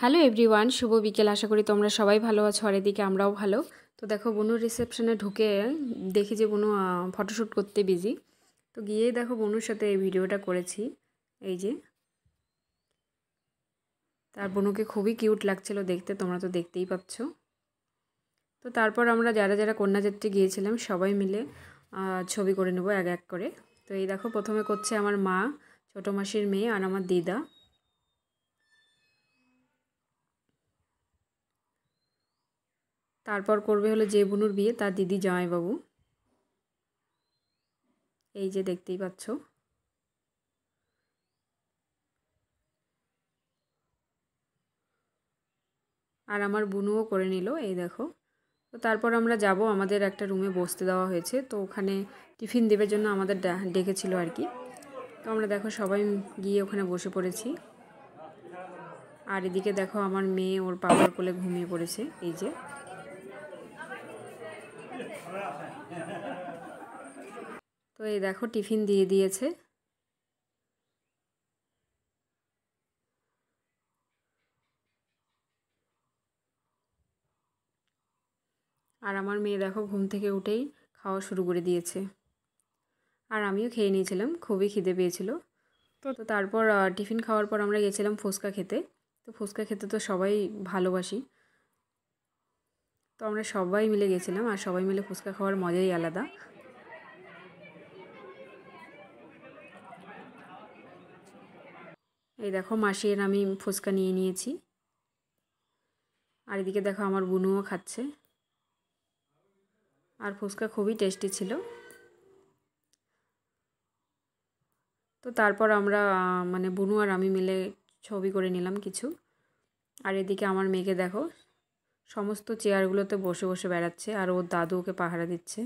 Hello everyone, শুভ বিকেল। আশা করি তোমরা সবাই ভালো আছো, আর এদিকে আমরাও ভালো। তো দেখো, বনুর রিসেপশনে ঢুকে দেখি যে বনু ফটোশ্যুট করতে বিজি। তো গিয়েই দেখো বনুর সাথে এই ভিডিওটা করেছি। এই যে, তার বনুকে খুবই কিউট লাগছিল দেখতে, তোমরা তো দেখতেই পাচ্ছ। তো তারপর আমরা যারা যারা কন্যাযাত্রী গিয়েছিলাম সবাই মিলে ছবি করে নেব এক এক করে। তো এই দেখো, প্রথমে করছে আমার মা, ছোটো মাসির মেয়ে আর আমার দিদা। তারপর করবে হলো যে বুনুর বিয়ে, তার দিদি জামাইবাবু। এই যে দেখতেই পাচ্ছ। আর আমার বুনুও করে নিল, এই দেখো। তো তারপর আমরা যাব, আমাদের একটা রুমে বসতে দেওয়া হয়েছে, তো ওখানে টিফিন দেবার জন্য আমাদের ডেকেছিল আর কি। তো আমরা দেখো সবাই গিয়ে ওখানে বসে পড়েছি। আর এদিকে দেখো আমার মেয়ে ওর বাবার কোলে ঘুমিয়ে পড়েছে। এই যে, তো এই দেখো টিফিন দিয়ে দিয়েছে। আর আমার মেয়ে দেখো ঘুম থেকে উঠেই খাওয়া শুরু করে দিয়েছে। আর আমিও খেয়ে নিয়েছিলাম, খুবই খিদে পেয়েছিল। তো তারপর টিফিন খাওয়ার পর আমরা গেছিলাম ফুচকা খেতে। তো ফুচকা খেতে তো সবাই ভালোবাসি, তো আমরা সবাই মিলে গেছিলাম, আর সবাই মিলে ফুচকা খাওয়ার মজাই আলাদা। এই দেখো মাসি আর আমি ফুচকা নিয়ে নিয়েছি। আর এদিকে দেখো আমার বুনুও খাচ্ছে। আর ফুচকা খুবই টেস্টি ছিল। তো তারপর আমরা মানে বুনু আর আমি মিলে ছবি করে নিলাম কিছু। আর এদিকে আমার মেয়েকে দেখো সমস্ত চেয়ারগুলোতে বসে বসে বেড়াচ্ছে, আর ওর দাদু ওকে পাহারা দিচ্ছে।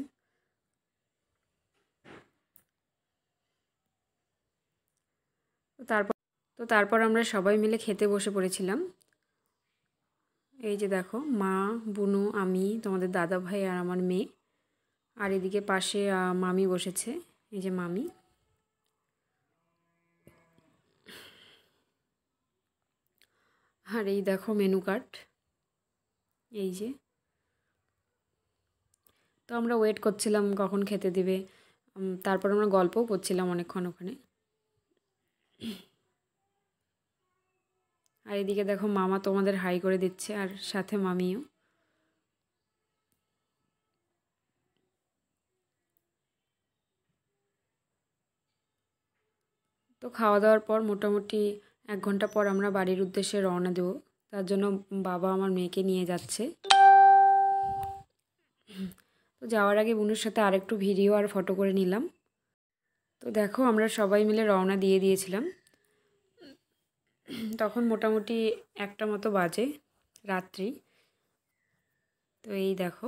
তো তারপর আমরা সবাই মিলে খেতে বসে পড়েছিলাম। এই যে দেখো, মা, বুনু, আমি, তোমাদের দাদা ভাই আর আমার মেয়ে। আর এদিকে পাশে মামি বসেছে, এই যে মামি। আর এই দেখো মেনু কার্ড, এই যে। তো আমরা ওয়েট করছিলাম কখন খেতে দিবে। তারপর আমরা গল্পও করছিলাম অনেকক্ষণ ওখানে। আর এদিকে দেখো মামা তোমাদের হাই করে দিচ্ছে, আর সাথে মামিও। তো খাওয়া দাওয়ার পর মোটামুটি 1 ঘন্টা পর আমরা বাড়ির উদ্দেশ্যে রওনা দেব। তার জন্য বাবা আমার মেয়েকে নিয়ে যাচ্ছে। তো যাওয়ার আগে বোনের সাথে আরেকটু ভিডিও আর ফটো করে নিলাম। তো দেখো আমরা সবাই মিলে রওনা দিয়ে দিয়েছিলাম। তখন মোটামুটি 1টা মতো বাজে রাত্রি। তো এই দেখো,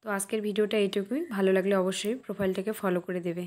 তো আজকের ভিডিওটা এইটুকুই। ভালো লাগলে অবশ্যই প্রোফাইলটাকে ফলো করে দেবে।